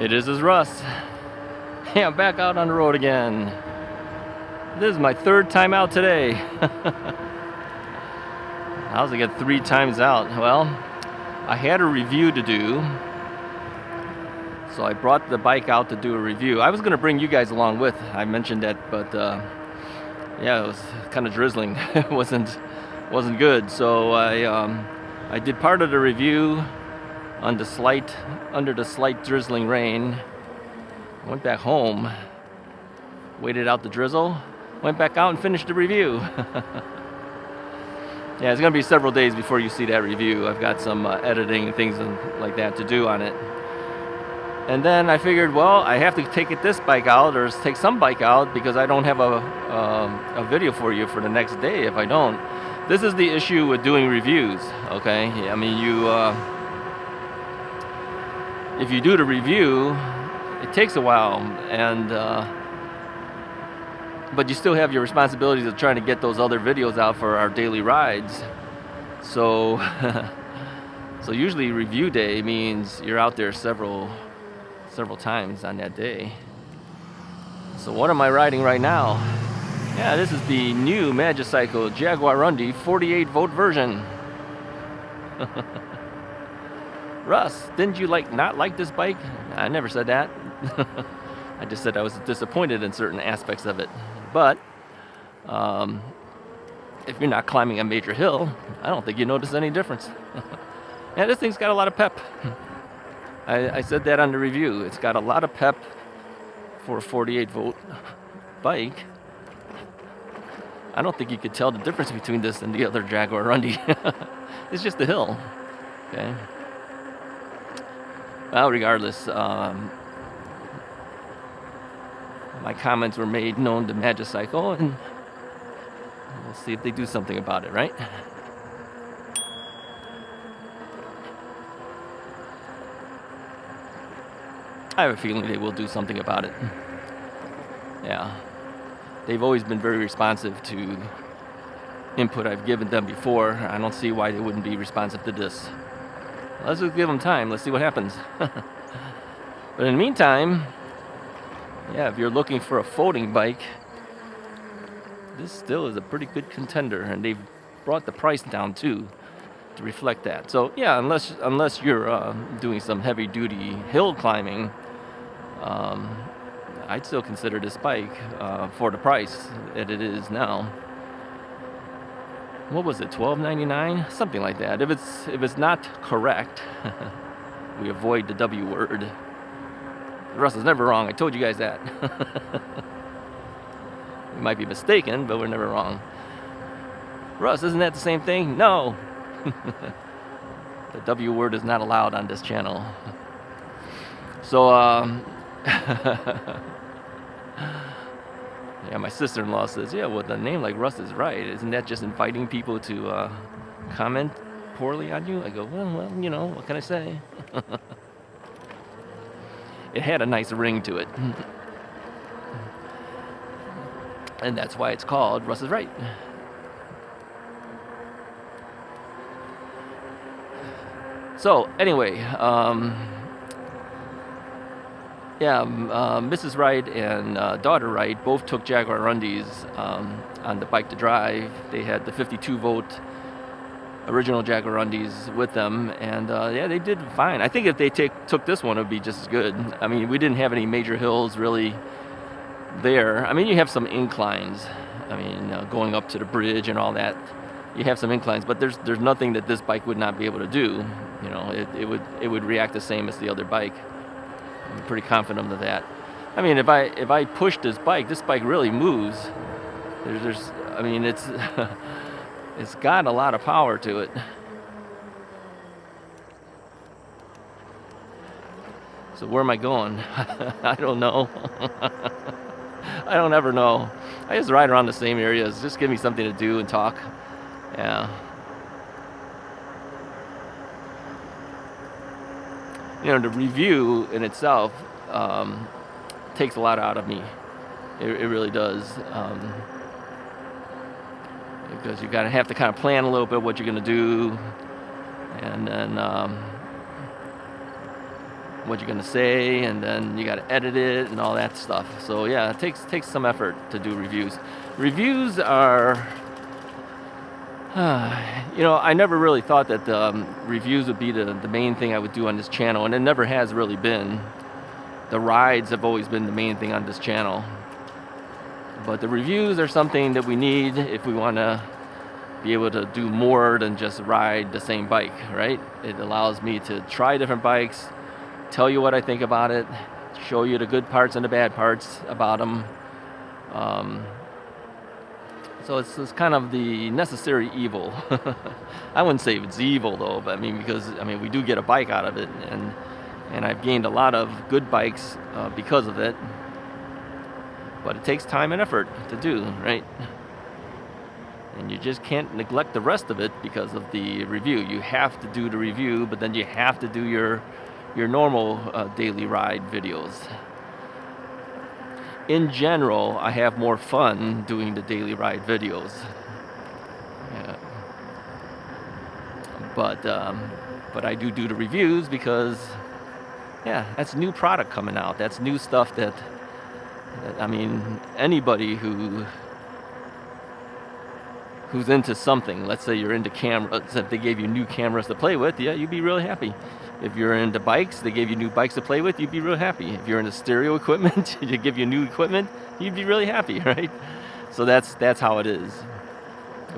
This is Russ. Hey, I'm back out on the road again. This is my third time out today. How's it get 3 times out? Well, I had a review to do, so I brought the bike out to do a review. I was going to bring you guys along with. I mentioned that, but yeah, it was kind of drizzling. It wasn't good. So I did part of the review under the slight drizzling rain. Went back home, waited out the drizzle, went back out and finished the review. Yeah, it's going to be several days before you see that review. I've got some editing and things like that to do on it. And then I figured, well, I have to take this bike out or take some bike out because I don't have a video for you for the next day if I don't. This is the issue with doing reviews, okay? I mean, if you do the review, it takes a while, and but you still have your responsibilities of trying to get those other videos out for our daily rides. So, so usually review day means you're out there several times on that day. So what am I riding right now? Yeah, this is the new Magicycle Jaguarundi 48-volt version. Russ, didn't you not like this bike? I never said that. I just said I was disappointed in certain aspects of it. But if you're not climbing a major hill, I don't think you notice any difference. Yeah, this thing's got a lot of pep. I said that on the review. It's got a lot of pep for a 48-volt bike. I don't think you could tell the difference between this and the other Jaguarundi. It's just the hill. Okay. Well, regardless, my comments were made known to Magicycle, and we'll see if they do something about it, right? I have a feeling they will do something about it. Yeah. They've always been very responsive to input I've given them before. I don't see why they wouldn't be responsive to this. Let's just give them time. Let's see what happens. But in the meantime, yeah, if you're looking for a folding bike, this still is a pretty good contender, and they've brought the price down too to reflect that. So yeah, unless you're doing some heavy-duty hill climbing, I'd still consider this bike for the price that it is now. What was it, $12.99? Something like that. If it's not correct, we avoid the W word. Russ is never wrong. I told you guys that. We might be mistaken, but we're never wrong. Russ, isn't that the same thing? No. The W word is not allowed on this channel. So, yeah, my sister-in-law says, yeah, with a name like Russ is right, isn't that just inviting people to comment poorly on you? I go, well, you know, what can I say? It had a nice ring to it. And that's why it's called Russ is Right. So, anyway, yeah, Mrs. Wright and daughter Wright both took Jaguarundis on the bike to drive. They had the 52-volt original Jaguarundis with them, and yeah, they did fine. I think if they took this one, it would be just as good. I mean, we didn't have any major hills really there. I mean, you have some inclines. I mean, going up to the bridge and all that, you have some inclines, but there's nothing that this bike would not be able to do. You know, it would react the same as the other bike. I'm pretty confident of that. I mean, if I push this bike really moves. I mean, it's it's got a lot of power to it. So where am I going? I don't know. I don't ever know. I just ride around the same areas. Just give me something to do and talk. Yeah. You know, the review in itself takes a lot out of me. It really does. Because you have to kind of plan a little bit what you're going to do, and then what you're gonna say, and then you gotta edit it and all that stuff. So yeah, it takes some effort to do reviews. Reviews are, I never really thought that reviews would be the main thing I would do on this channel, and it never has really been. The rides have always been the main thing on this channel. But the reviews are something that we need if we want to be able to do more than just ride the same bike, right? It allows me to try different bikes, tell you what I think about it, show you the good parts and the bad parts about them. So it's kind of the necessary evil. I wouldn't say it's evil though, but because we do get a bike out of it, and I've gained a lot of good bikes because of it. But it takes time and effort to do, right? And you just can't neglect the rest of it because of the review. You have to do the review, but then you have to do your normal daily ride videos. In general, I have more fun doing the daily ride videos. Yeah. But I do the reviews because, yeah, that's new product coming out. That's new stuff that anybody who's into something, let's say you're into cameras, if they gave you new cameras to play with, yeah, you'd be really happy. If you're into bikes, they gave you new bikes to play with, you'd be real happy. If you're into stereo equipment, they give you new equipment, you'd be really happy, right? So that's how it is.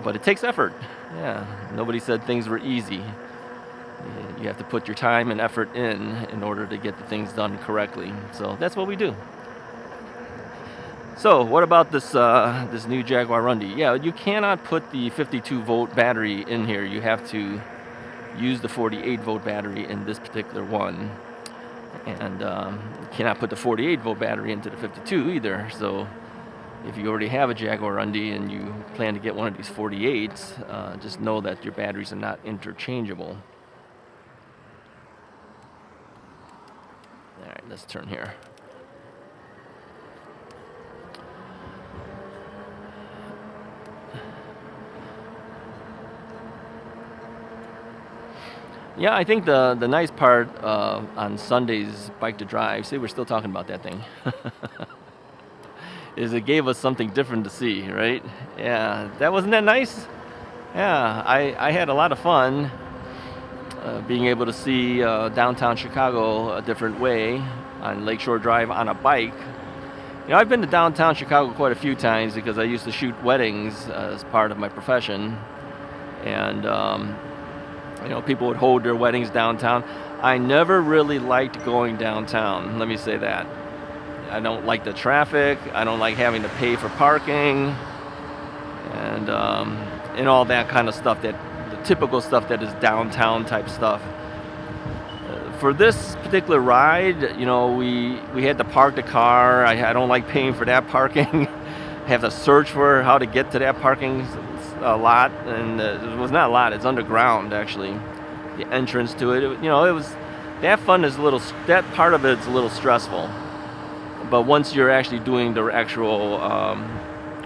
But it takes effort. Yeah, nobody said things were easy. You have to put your time and effort in order to get the things done correctly. So that's what we do. So what about this new Jaguarundi? Yeah, you cannot put the 52 volt battery in here. You have to use the 48 volt battery in this particular one, and you cannot put the 48 volt battery into the 52 either. So if you already have a Jaguarundi and you plan to get one of these 48s, just know that your batteries are not interchangeable. All right, let's turn here. Yeah, I think the nice part on Sunday's Bike to Drive, see, we're still talking about that thing, is it gave us something different to see, right? Yeah, wasn't that nice? Yeah, I had a lot of fun being able to see downtown Chicago a different way on Lakeshore Drive on a bike. I've been to downtown Chicago quite a few times because I used to shoot weddings as part of my profession, and people would hold their weddings downtown. I never really liked going downtown, let me say that. I don't like the traffic, I don't like having to pay for parking, and all that kind of stuff, the typical stuff that is downtown type stuff. For this particular ride, we had to park the car. I don't like paying for that parking. I have to search for how to get to that parking lot, and it was not a lot. It's underground, actually. The entrance to it, it was that fun is that part of it's a little stressful. But once you're actually doing the actual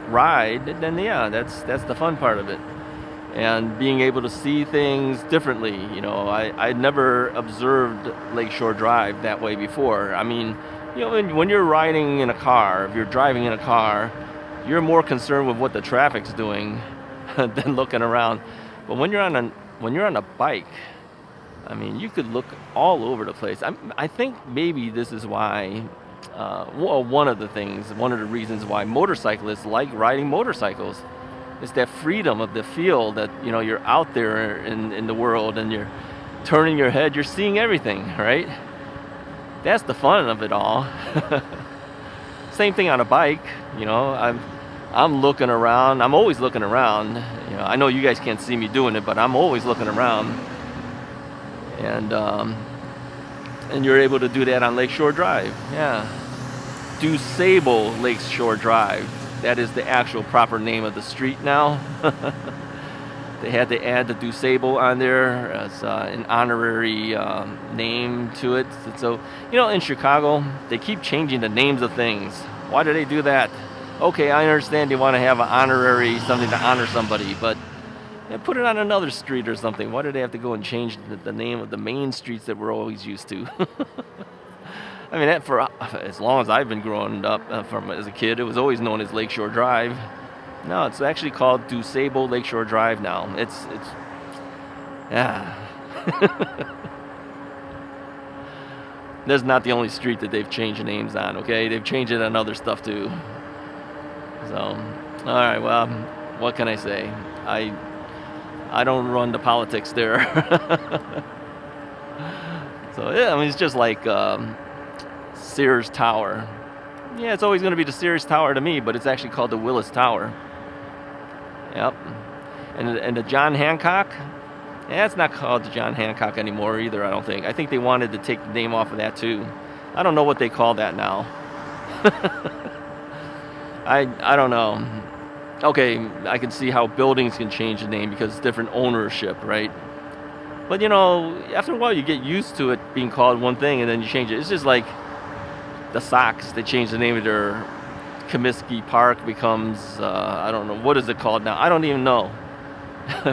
ride, then yeah, that's the fun part of it. And being able to see things differently. I'd never observed Lakeshore Drive that way before. When you're riding in a car, if you're driving in a car, you're more concerned with what the traffic's doing than looking around. But when you're on a bike, you could look all over the place. I think maybe this is why, one of the reasons why motorcyclists like riding motorcycles. It's that freedom of the feel that, you're out there in the world and you're turning your head, you're seeing everything, right? That's the fun of it all. Same thing on a bike, I'm looking around. I'm always looking around. I know you guys can't see me doing it, but I'm always looking around. And you're able to do that on Lakeshore Drive. Yeah. DuSable Lakeshore Drive. That is the actual proper name of the street now. They had to add the DuSable on there as an honorary name to it. So, in Chicago, they keep changing the names of things. Why do they do that? Okay, I understand you want to have an honorary, something to honor somebody, but Yeah, put it on another street or something. Why did they have to go and change the name of the main streets that we're always used to? I mean, that for as long as I've been growing up, from as a kid, it was always known as Lakeshore Drive. No, it's actually called DuSable Lakeshore Drive now. It's yeah. That's not the only street that they've changed names on, okay? They've changed it on other stuff too. So, all right, well, what can I say? I don't run the politics there. So, yeah, I mean, it's just like Sears Tower. Yeah, it's always going to be the Sears Tower to me, but it's actually called the Willis Tower. Yep. And the John Hancock? Yeah, it's not called the John Hancock anymore either, I don't think. I think they wanted to take the name off of that too. I don't know what they call that now. I don't know. Okay, I can see how buildings can change the name because it's different ownership, right? But you know, after a while you get used to it being called one thing and then you change it. It's just like the Sox. They changed the name of their Comiskey Park becomes, I don't know, what is it called now? I don't even know.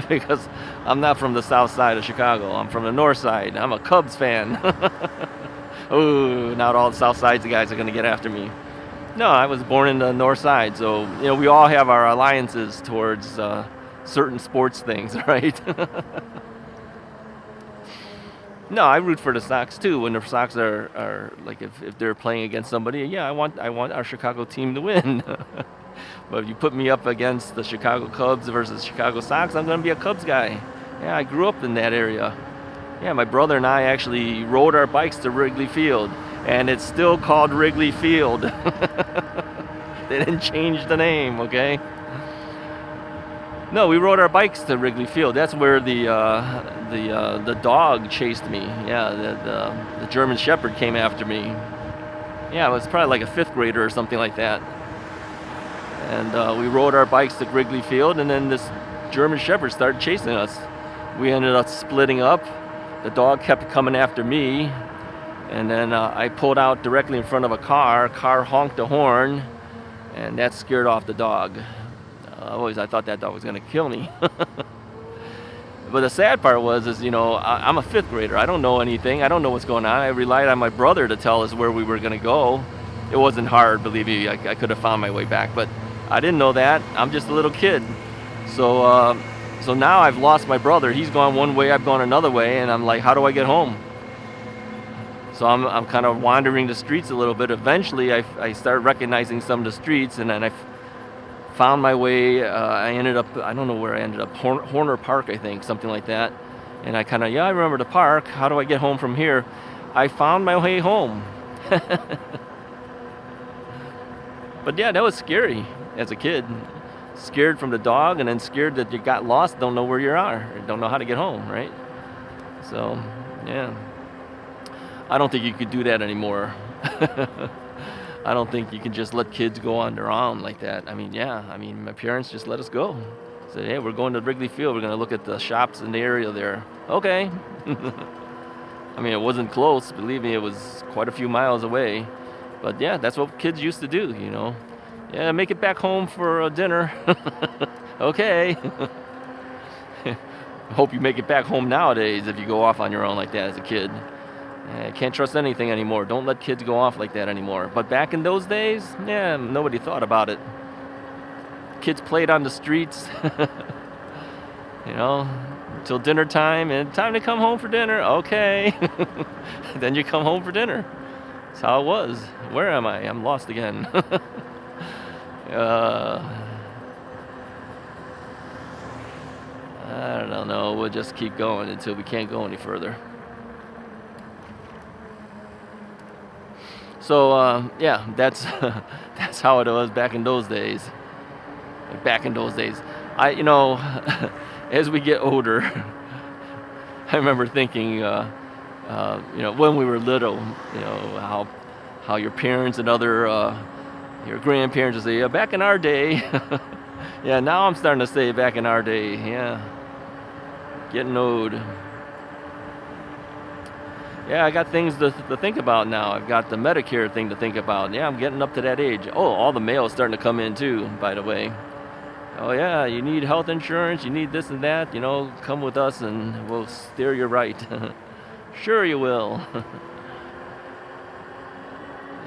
Because I'm not from the south side of Chicago. I'm from the north side. I'm a Cubs fan. Oh, now all the south side guys are going to get after me. No, I was born in the north side, so you know we all have our alliances towards certain sports things, right? No, I root for the Sox too. When the Sox are like if they're playing against somebody, yeah, I want our Chicago team to win. But if you put me up against the Chicago Cubs versus Chicago Sox, I'm going to be a Cubs guy. Yeah, I grew up in that area. Yeah, my brother and I actually rode our bikes to Wrigley Field, and it's still called Wrigley Field. They didn't change the name, okay? No, we rode our bikes to Wrigley Field. That's where the dog chased me. Yeah, the German Shepherd came after me. Yeah, it was probably like a 5th grader or something like that. And we rode our bikes to Wrigley Field, and then this German Shepherd started chasing us. We ended up splitting up. The dog kept coming after me, and then I pulled out directly in front of a car. Car honked the horn, and that scared off the dog. I thought that dog was going to kill me. But the sad part was, you know, I'm a 5th grader. I don't know anything. I don't know what's going on. I relied on my brother to tell us where we were going to go. It wasn't hard, believe me. I could have found my way back, but I didn't know that. I'm just a little kid. So now I've lost my brother. He's gone one way, I've gone another way, and I'm like, how do I get home? So I'm kind of wandering the streets a little bit. Eventually, I started recognizing some of the streets, and then I found my way. I ended up, I don't know where I ended up, Horner Park, I think, something like that. And I I remember the park. How do I get home from here? I found my way home. But yeah, that was scary as a kid. Scared from the dog, and then scared that you got lost, don't know where you are, don't know how to get home, right? So, yeah. I don't think you could do that anymore. I don't think you can just let kids go on their own like that. I mean, my parents just let us go. Said, hey, we're going to Wrigley Field. We're going to look at the shops in the area there. Okay. I mean, it wasn't close. Believe me, it was quite a few miles away. But yeah, that's what kids used to do, you know. Yeah, make it back home for dinner. Okay. Hope you make it back home nowadays if you go off on your own like that as a kid. Can't trust anything anymore. Don't let kids go off like that anymore. But back in those days, yeah, nobody thought about it. Kids played on the streets, you know, until dinner time, and time to come home for dinner. Okay. Then you come home for dinner. That's how it was. Where am I? I'm lost again. I don't know. We'll just keep going until we can't go any further. So yeah, that's that's how it was back in those days. Back in those days, you know, as we get older, I remember thinking, you know, when we were little, you know, how your parents and other your grandparents would say, yeah, back in our day. Yeah, now I'm starting to say back in our day. Yeah, getting old. Yeah, I got things to think about now. I've got the Medicare thing to think about. Yeah, I'm getting up to that age. Oh, all the mail is starting to come in too, by the way. Oh yeah, you need health insurance, you need this and that, you know, come with us and we'll steer you right. Sure you will.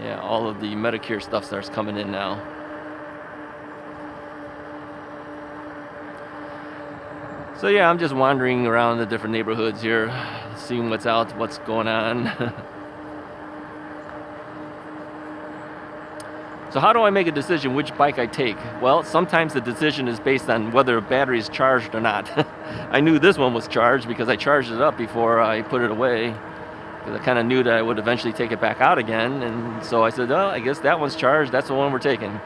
Yeah, all of the Medicare stuff starts coming in now. So yeah, I'm just wandering around the different neighborhoods here, seeing what's out, what's going on. So how do I make a decision which bike I take? Well, sometimes the decision is based on whether a battery is charged or not. I knew this one was charged because I charged it up before I put it away, because I kind of knew that I would eventually take it back out again, and so I said, oh, I guess that one's charged, that's the one we're taking.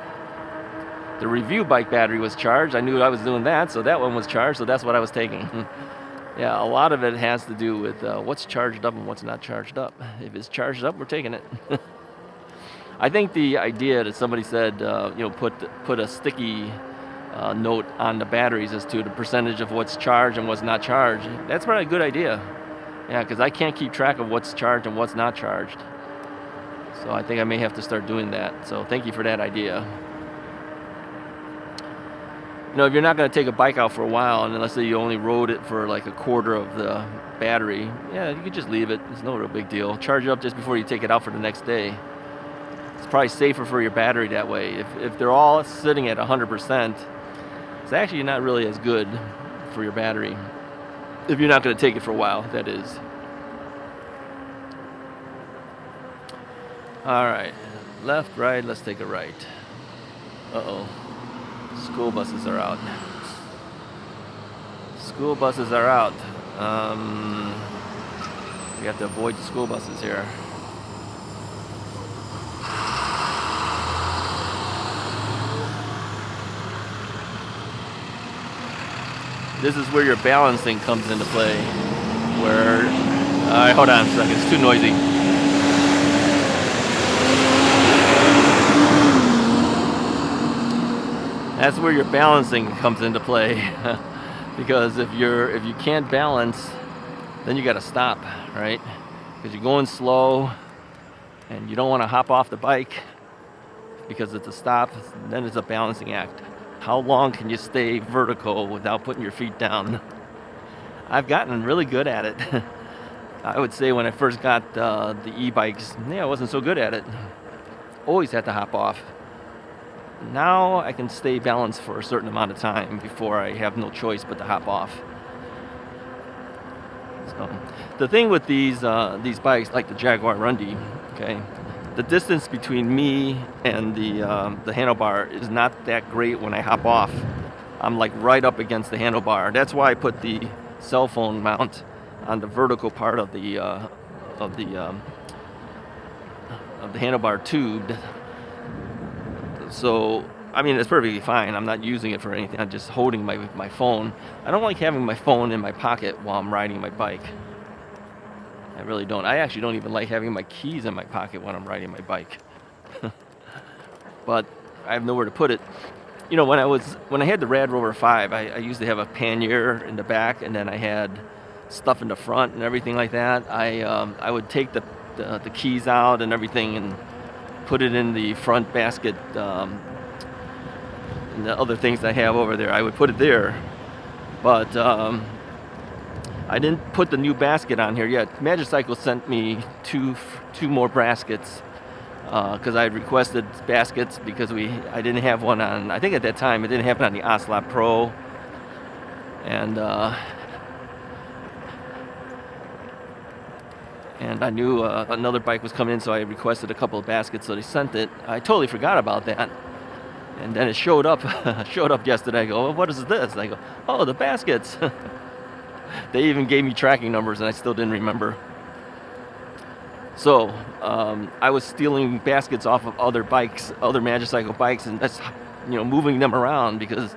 The review bike battery was charged, I knew I was doing that, so that one was charged, so that's what I was taking. Yeah, a lot of it has to do with what's charged up and what's not charged up. If it's charged up, we're taking it. I think the idea that somebody said, you know, put a sticky note on the batteries as to the percentage of what's charged and what's not charged, that's probably a good idea. Yeah, because I can't keep track of what's charged and what's not charged. So I think I may have to start doing that. So thank you for that idea. You know, if you're not going to take a bike out for a while, and let's say you only rode it for like a quarter of the battery, yeah, you could just leave it. It's no real big deal. Charge it up just before you take it out for the next day. It's probably safer for your battery that way. If they're all sitting at 100%, it's actually not really as good for your battery. If you're not going to take it for a while, that is. All right, left, right, let's take a right. Uh-oh, school buses are out. School buses are out. We have to avoid the school buses here. This is where your balancing comes into play. Where, hold on a second, it's too noisy. That's where your balancing comes into play. Because if you can't balance, then you got to stop, right? Because you're going slow, and you don't want to hop off the bike because it's a stop. Then it's a balancing act. How long can you stay vertical without putting your feet down? I've gotten really good at it. I would say when I first got the e-bikes, yeah, I wasn't so good at it. Always had to hop off. Now I can stay balanced for a certain amount of time before I have no choice but to hop off. So, the thing with these bikes, like the Jaguarundi, okay, the distance between me and the handlebar is not that great when I hop off. I'm like right up against the handlebar. That's why I put the cell phone mount on the vertical part of the handlebar tube. So, I mean, it's perfectly fine. I'm not using it for anything. I'm just holding my phone. I don't like having my phone in my pocket while I'm riding my bike. I really don't. I actually don't even like having my keys in my pocket when I'm riding my bike. But I have nowhere to put it. You know, when I had the Rad Rover 5, I used to have a pannier in the back, and then I had stuff in the front and everything like that. I would take the keys out and everything and put it in the front basket, and the other things I have over there. I would put it there, but I didn't put the new basket on here yet. Magicycle sent me two more baskets because I had requested baskets because I didn't have one on. I think at that time it didn't have it on the Ocelot Pro, and I knew another bike was coming in, so I requested a couple of baskets. So they sent it. I totally forgot about that, and then it showed up. Showed up yesterday. I go, well, what is this? And I go, oh, the baskets. They even gave me tracking numbers, and I still didn't remember. So I was stealing baskets off of other bikes, other Magicycle bikes, and that's, you know, moving them around because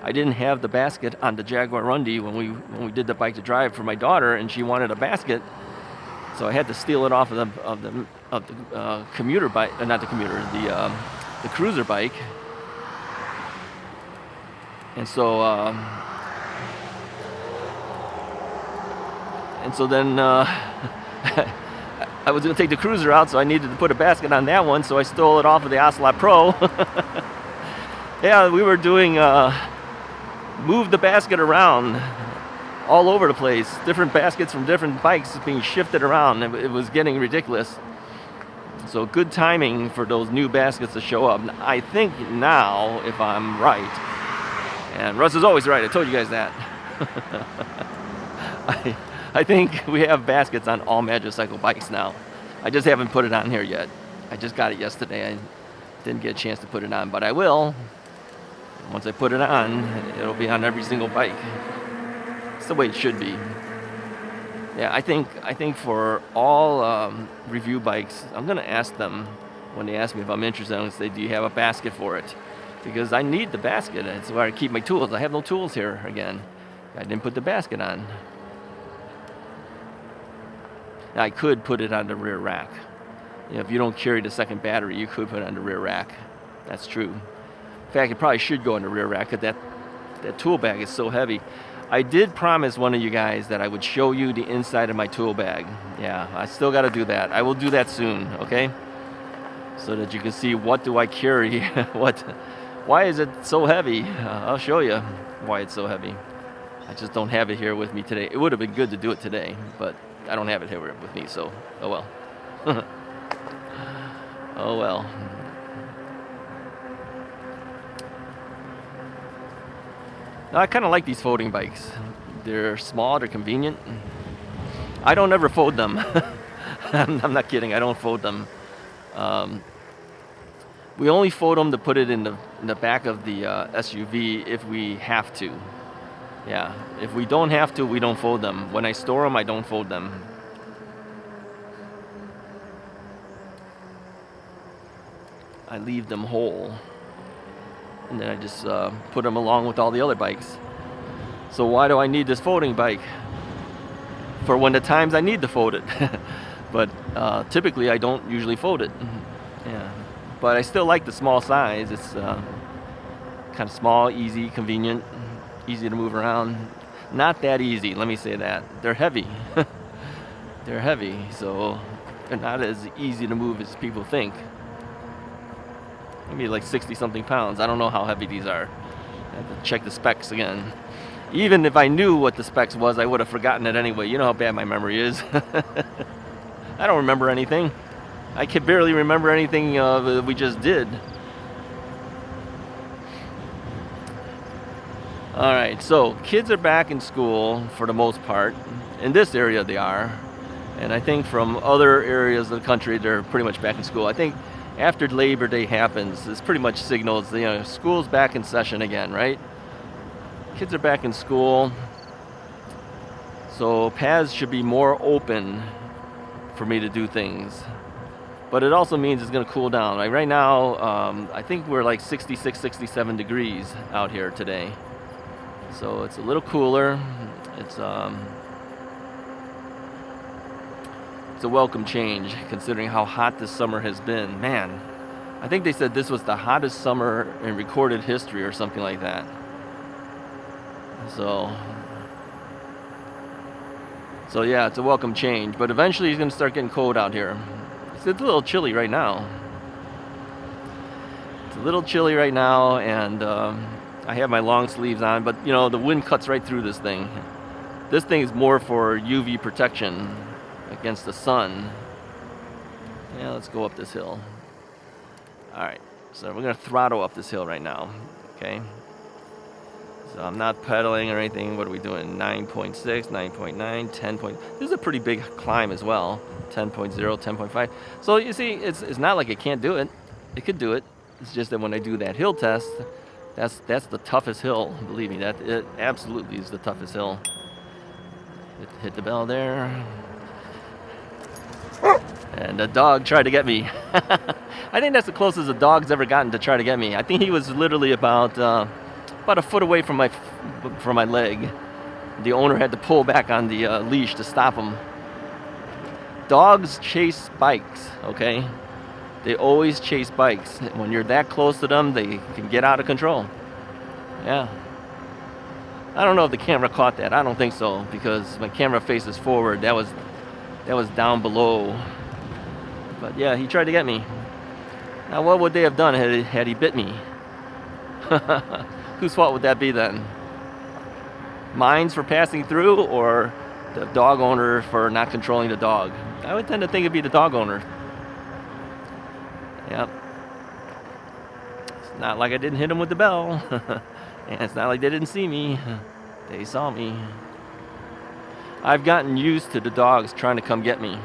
I didn't have the basket on the Jaguarundi when we did the bike to drive for my daughter, and she wanted a basket, so I had to steal it off of the commuter bike, not the commuter, the cruiser bike, and so. And so then I was going to take the cruiser out, so I needed to put a basket on that one, so I stole it off of the Ocelot Pro. Yeah, we were doing moved the basket around all over the place. Different baskets from different bikes being shifted around. It was getting ridiculous. So good timing for those new baskets to show up. I think now, if I'm right, and Russ is always right, I told you guys that. I think we have baskets on all Magicycle bikes now. I just haven't put it on here yet. I just got it yesterday. I didn't get a chance to put it on, but I will. Once I put it on, it'll be on every single bike. It's the way it should be. Yeah, I think for all review bikes, I'm gonna ask them when they ask me if I'm interested. I'm gonna say, "Do you have a basket for it?" Because I need the basket. It's where I keep my tools. I have no tools here again. I didn't put the basket on. Now, I could put it on the rear rack. You know, if you don't carry the second battery, you could put it on the rear rack. That's true. In fact, it probably should go on the rear rack because that tool bag is so heavy. I did promise one of you guys that I would show you the inside of my tool bag. Yeah, I still got to do that. I will do that soon, okay? So that you can see what do I carry, why is it so heavy? I'll show you why it's so heavy. I just don't have it here with me today. It would have been good to do it today, but I don't have it here with me, so oh well. Oh well. Now, I kind of like these folding bikes. They're small, they're convenient. I don't ever fold them. I'm not kidding, I don't fold them. We only fold them to put it in the back of the SUV if we have to. Yeah, if we don't have to, we don't fold them. When I store them, I don't fold them. I leave them whole. And then I just put them along with all the other bikes. So why do I need this folding bike? For when the times I need to fold it. But typically I don't usually fold it. Yeah, but I still like the small size. It's kind of small, easy, convenient, easy to move around. Not that easy, let me say that. They're heavy. They're heavy, so they're not as easy to move as people think. Maybe like 60 something pounds. I don't know how heavy these are. I have to check the specs again. Even if I knew what the specs was, I would have forgotten it anyway. You know how bad my memory is. I don't remember anything. I can barely remember anything that we just did. All right, so kids are back in school for the most part. In this area they are. And I think from other areas of the country, they're pretty much back in school. I think after Labor Day happens, this pretty much signals, you know, school's back in session again, right? Kids are back in school. So paths should be more open for me to do things. But it also means it's going to cool down. Like right now, I think we're like 66, 67 degrees out here today. So it's a little cooler. It's a welcome change considering how hot this summer has been. Man, I think they said this was the hottest summer in recorded history or something like that. So yeah, it's a welcome change. But eventually it's going to start getting cold out here. It's a little chilly right now. It's a little chilly right now, and I have my long sleeves on, but you know, the wind cuts right through this thing. This thing is more for UV protection against the sun. Yeah, let's go up this hill. All right, so we're gonna throttle up this hill right now, okay? So I'm not pedaling or anything. What are we doing? 9.6, 9.9, 10 point. This is a pretty big climb as well. 10.0, 10.5. So you see, it's not like it can't do it. It could do it. It's just that when I do that hill test, that's the toughest hill. Believe me, that it absolutely is the toughest hill. Hit the bell there. And the dog tried to get me. I think that's the closest a dog's ever gotten to try to get me. I think he was literally about a foot away from my leg. The owner had to pull back on the leash to stop him. Dogs chase bikes, okay? They always chase bikes. When you're that close to them, they can get out of control. Yeah. I don't know if the camera caught that. I don't think so, because my camera faces forward. That was down below. But yeah, he tried to get me. Now, what would they have done had he bit me? Whose fault would that be then? mines for passing through or the dog owner for not controlling the dog? I would tend to think it'd be the dog owner. Yep. It's not like I didn't hit them with the bell. And it's not like they didn't see me. They saw me. I've gotten used to the dogs trying to come get me.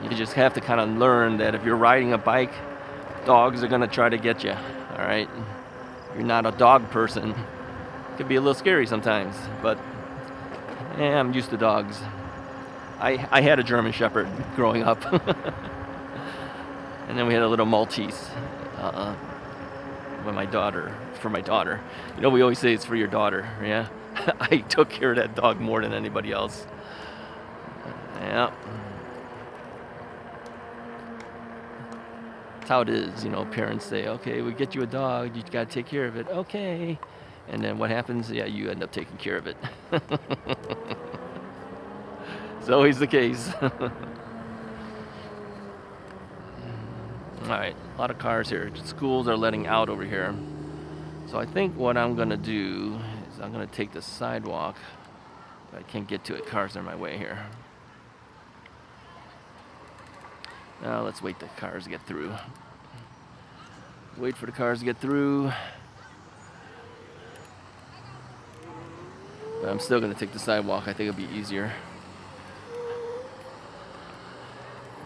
You just have to kind of learn that if you're riding a bike, dogs are going to try to get you. All right? You're not a dog person. It could be a little scary sometimes, but yeah, I'm used to dogs. I had a German Shepherd growing up. And then we had a little Maltese with my daughter, for my daughter. You know, we always say it's for your daughter, yeah? I took care of that dog more than anybody else. Yeah. That's how it is, you know, parents say, okay, we get you a dog, you gotta take care of it, okay. And then what happens? Yeah, you end up taking care of it. It's always the case. Alright, a lot of cars here. Schools are letting out over here. So I think what I'm gonna do is I'm gonna take the sidewalk. I can't get to it, cars are in my way here. Now let's wait the cars to get through. Wait for the cars to get through. But I'm still gonna take the sidewalk. I think it'll be easier.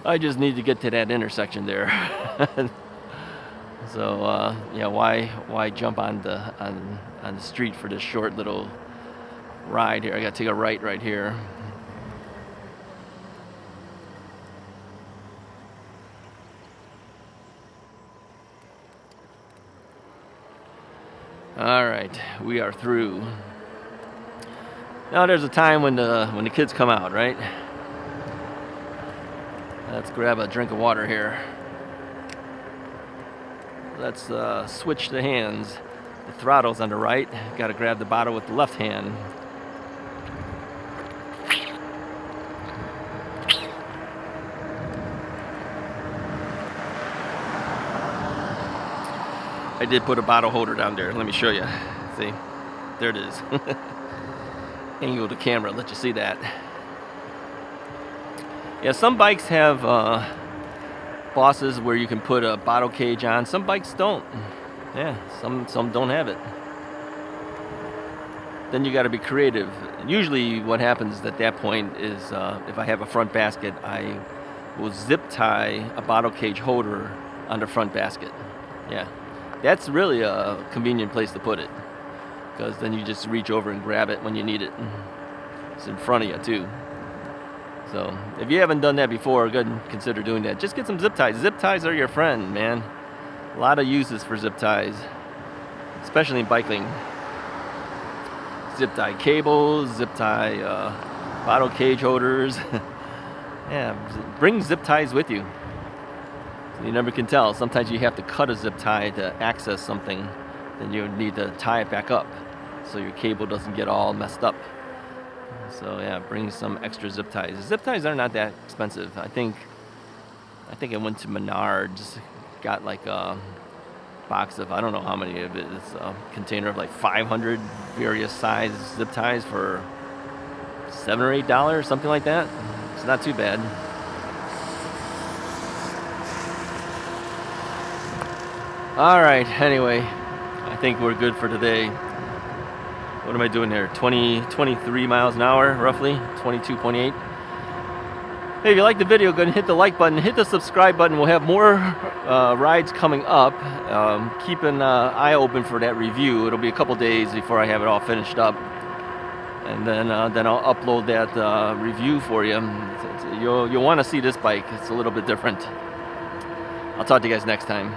I just need to get to that intersection there. So yeah, why jump on the street for this short little ride here? I gotta take a right here. All right, we are through. Now there's a time when the kids come out, right? Let's grab a drink of water here. Let's switch the hands. The throttle's on the right. Got to grab the bottle with the left hand. I did put a bottle holder down there. Let me show you. See? There it is. Angle the camera, let you see that. Yeah, some bikes have bosses where you can put a bottle cage on. Some bikes don't. Yeah, some don't have it. Then you got to be creative. Usually what happens at that point is if I have a front basket, I will zip tie a bottle cage holder on the front basket. Yeah, that's really a convenient place to put it, because then you just reach over and grab it when you need it. It's in front of you too. So if you haven't done that before, go ahead and consider doing that. Just get some zip ties. Zip ties are your friend, man. A lot of uses for zip ties, especially in biking. Zip tie cables, zip tie bottle cage holders. Yeah, bring zip ties with you. You never can tell. Sometimes you have to cut a zip tie to access something. Then you need to tie it back up so your cable doesn't get all messed up. So yeah, bring some extra zip ties. Zip ties are not that expensive. I think I went to Menards, got like a box of, I don't know how many of it. It's a container of like 500 various size zip ties for $7 or $8, something like that. It's not too bad. All right, anyway, I think we're good for today. What am I doing here? 23 miles an hour, roughly, 22.8. Hey, if you like the video, go ahead and hit the like button, hit the subscribe button. We'll have more rides coming up. Keep an eye open for that review. It'll be a couple days before I have it all finished up. And then I'll upload that review for you. You'll want to see this bike. It's a little bit different. I'll talk to you guys next time.